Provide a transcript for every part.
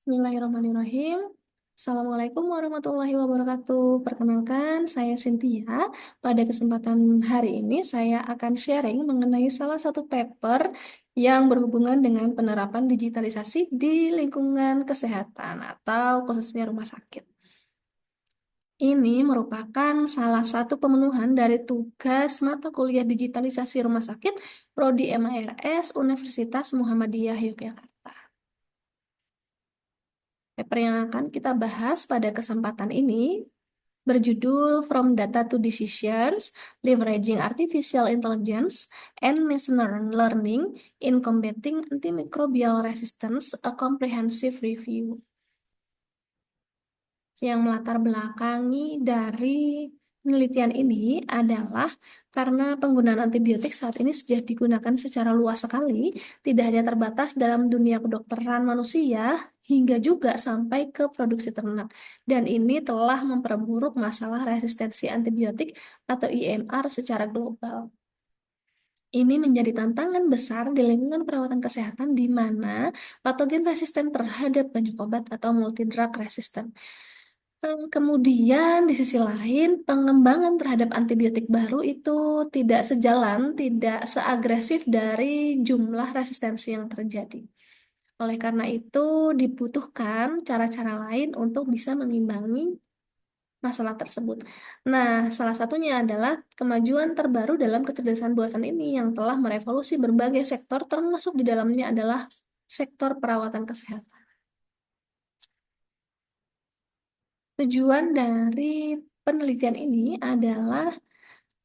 Bismillahirrahmanirrahim. Assalamualaikum warahmatullahi wabarakatuh. Perkenalkan, saya Cynthia. Pada kesempatan hari ini, saya akan sharing mengenai salah satu paper yang berhubungan dengan penerapan digitalisasi di lingkungan kesehatan atau khususnya rumah sakit. Ini merupakan salah satu pemenuhan dari tugas mata kuliah digitalisasi rumah sakit Prodi MIRS Universitas Muhammadiyah Yogyakarta. Paper yang akan kita bahas pada kesempatan ini berjudul From Data to Decisions, Leveraging Artificial Intelligence and Machine Learning in Combating Antimicrobial Resistance, a Comprehensive Review. Yang melatar belakangi dari penelitian ini adalah karena penggunaan antibiotik saat ini sudah digunakan secara luas sekali, tidak hanya terbatas dalam dunia kedokteran manusia, hingga juga sampai ke produksi ternak. Dan ini telah memperburuk masalah resistensi antibiotik atau IMR secara global. Ini menjadi tantangan besar di lingkungan perawatan kesehatan di mana patogen resisten terhadap banyak obat atau multidrug resisten. Kemudian di sisi lain, pengembangan terhadap antibiotik baru itu tidak sejalan, tidak seagresif dari jumlah resistensi yang terjadi. Oleh karena itu, dibutuhkan cara-cara lain untuk bisa mengimbangi masalah tersebut. Nah, salah satunya adalah kemajuan terbaru dalam kecerdasan buatan ini yang telah merevolusi berbagai sektor, termasuk di dalamnya adalah sektor perawatan kesehatan. Tujuan dari penelitian ini adalah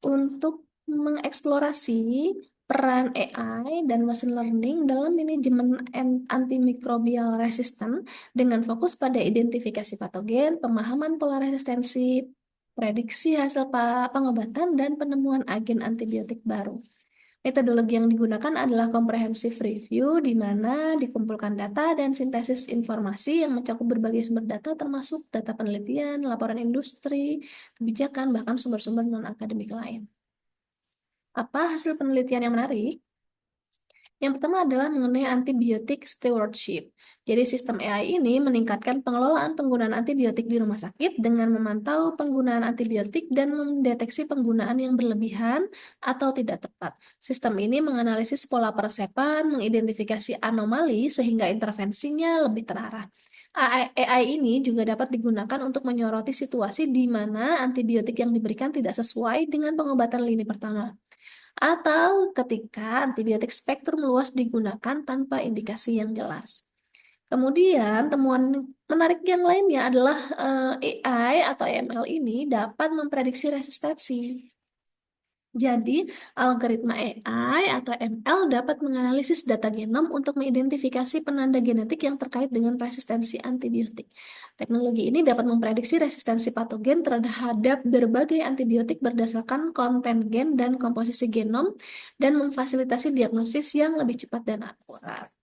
untuk mengeksplorasi peran AI dan machine learning dalam manajemen antimicrobial resistant dengan fokus pada identifikasi patogen, pemahaman pola resistensi, prediksi hasil pengobatan, dan penemuan agen antibiotik baru. Metodologi yang digunakan adalah comprehensive review, di mana dikumpulkan data dan sintesis informasi yang mencakup berbagai sumber data, termasuk data penelitian, laporan industri, kebijakan, bahkan sumber-sumber non-akademik lain. Apa hasil penelitian yang menarik? Yang pertama adalah mengenai antibiotik stewardship. Jadi sistem AI ini meningkatkan pengelolaan penggunaan antibiotik di rumah sakit dengan memantau penggunaan antibiotik dan mendeteksi penggunaan yang berlebihan atau tidak tepat. Sistem ini menganalisis pola persepan, mengidentifikasi anomali sehingga intervensinya lebih terarah. AI ini juga dapat digunakan untuk menyoroti situasi di mana antibiotik yang diberikan tidak sesuai dengan pengobatan lini pertama, atau ketika antibiotik spektrum luas digunakan tanpa indikasi yang jelas. Kemudian, temuan menarik yang lainnya adalah AI atau ML ini dapat memprediksi resistensi. Jadi, algoritma AI atau ML dapat menganalisis data genom untuk mengidentifikasi penanda genetik yang terkait dengan resistensi antibiotik. Teknologi ini dapat memprediksi resistensi patogen terhadap berbagai antibiotik berdasarkan konten gen dan komposisi genom dan memfasilitasi diagnosis yang lebih cepat dan akurat.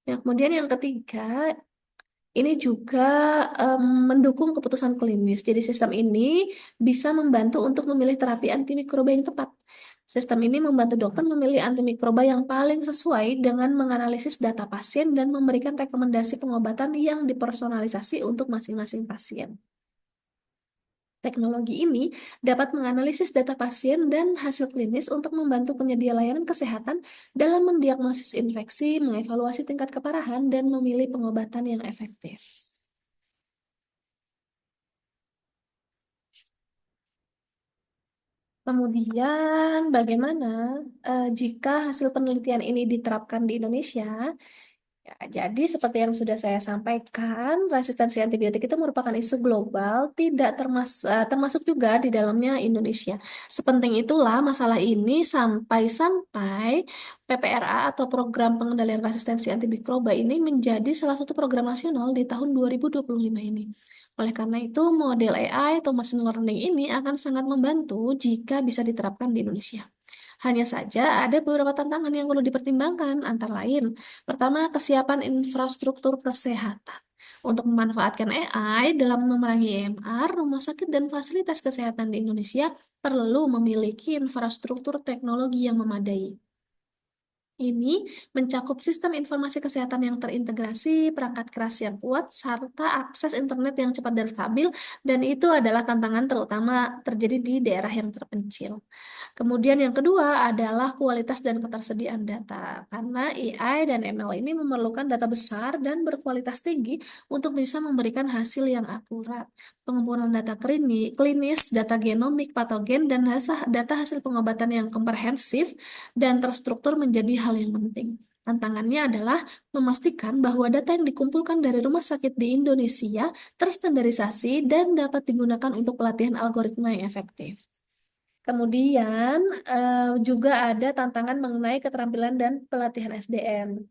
Ya, kemudian yang ketiga, ini juga mendukung keputusan klinis. Jadi sistem ini bisa membantu untuk memilih terapi antimikroba yang tepat. Sistem ini membantu dokter memilih antimikroba yang paling sesuai dengan menganalisis data pasien dan memberikan rekomendasi pengobatan yang dipersonalisasi untuk masing-masing pasien. Teknologi ini dapat menganalisis data pasien dan hasil klinis untuk membantu penyedia layanan kesehatan dalam mendiagnosis infeksi, mengevaluasi tingkat keparahan, dan memilih pengobatan yang efektif. Kemudian, bagaimana jika hasil penelitian ini diterapkan di Indonesia? Ya, jadi seperti yang sudah saya sampaikan, resistensi antibiotik itu merupakan isu global, tidak termasuk juga di dalamnya Indonesia. Sepenting itulah masalah ini sampai-sampai PPRA atau Program Pengendalian Resistensi Antimikroba ini menjadi salah satu program nasional di tahun 2025 ini. Oleh karena itu, model AI atau machine learning ini akan sangat membantu jika bisa diterapkan di Indonesia. Hanya saja ada beberapa tantangan yang perlu dipertimbangkan, antara lain, pertama, kesiapan infrastruktur kesehatan. Untuk memanfaatkan AI dalam memerangi EMR, rumah sakit dan fasilitas kesehatan di Indonesia perlu memiliki infrastruktur teknologi yang memadai. Ini mencakup sistem informasi kesehatan yang terintegrasi, perangkat keras yang kuat, serta akses internet yang cepat dan stabil, dan itu adalah tantangan terutama terjadi di daerah yang terpencil. Kemudian yang kedua adalah kualitas dan ketersediaan data. Karena AI dan ML ini memerlukan data besar dan berkualitas tinggi untuk bisa memberikan hasil yang akurat. Pengumpulan data klinis, data genomik, patogen, dan data hasil pengobatan yang komprehensif dan terstruktur menjadi hal yang penting. Tantangannya adalah memastikan bahwa data yang dikumpulkan dari rumah sakit di Indonesia terstandarisasi dan dapat digunakan untuk pelatihan algoritma yang efektif. Kemudian juga ada tantangan mengenai keterampilan dan pelatihan SDM.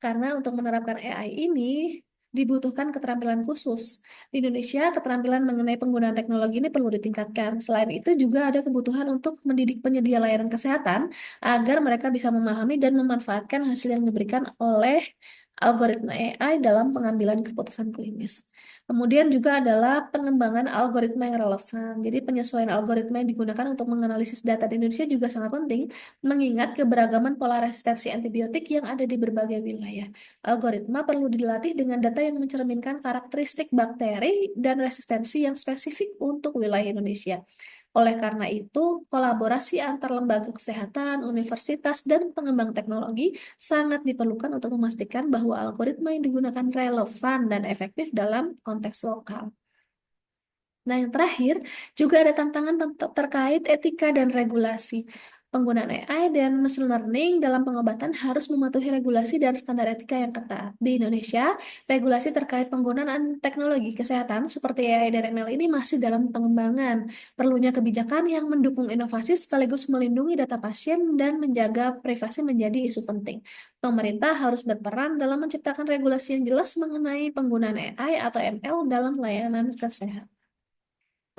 Karena untuk menerapkan AI ini dibutuhkan keterampilan khusus. Di Indonesia, keterampilan mengenai penggunaan teknologi ini perlu ditingkatkan. Selain itu juga ada kebutuhan untuk mendidik penyedia layanan kesehatan agar mereka bisa memahami dan memanfaatkan hasil yang diberikan oleh algoritma AI dalam pengambilan keputusan klinis. Kemudian juga adalah pengembangan algoritma yang relevan. Jadi penyesuaian algoritma yang digunakan untuk menganalisis data di Indonesia juga sangat penting, mengingat keberagaman pola resistensi antibiotik yang ada di berbagai wilayah. Algoritma perlu dilatih dengan data yang mencerminkan karakteristik bakteri dan resistensi yang spesifik untuk wilayah Indonesia. Oleh karena itu, kolaborasi antar lembaga kesehatan, universitas, dan pengembang teknologi sangat diperlukan untuk memastikan bahwa algoritma yang digunakan relevan dan efektif dalam konteks lokal. Nah, yang terakhir, juga ada tantangan terkait etika dan regulasi. Penggunaan AI dan machine learning dalam pengobatan harus mematuhi regulasi dan standar etika yang ketat. Di Indonesia, regulasi terkait penggunaan teknologi kesehatan seperti AI dan ML ini masih dalam pengembangan. Perlunya kebijakan yang mendukung inovasi sekaligus melindungi data pasien dan menjaga privasi menjadi isu penting. Pemerintah harus berperan dalam menciptakan regulasi yang jelas mengenai penggunaan AI atau ML dalam layanan kesehatan.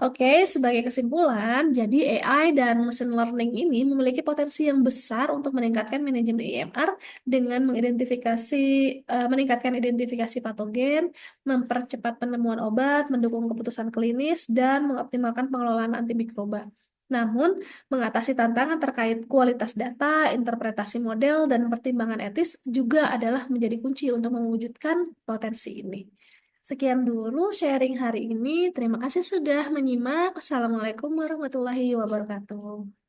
Oke, sebagai kesimpulan, jadi AI dan machine learning ini memiliki potensi yang besar untuk meningkatkan manajemen IMR dengan meningkatkan identifikasi patogen, mempercepat penemuan obat, mendukung keputusan klinis, dan mengoptimalkan pengelolaan antimikroba. Namun, mengatasi tantangan terkait kualitas data, interpretasi model, dan pertimbangan etis juga adalah menjadi kunci untuk mewujudkan potensi ini. Sekian dulu sharing hari ini. Terima kasih sudah menyimak. Assalamualaikum warahmatullahi wabarakatuh.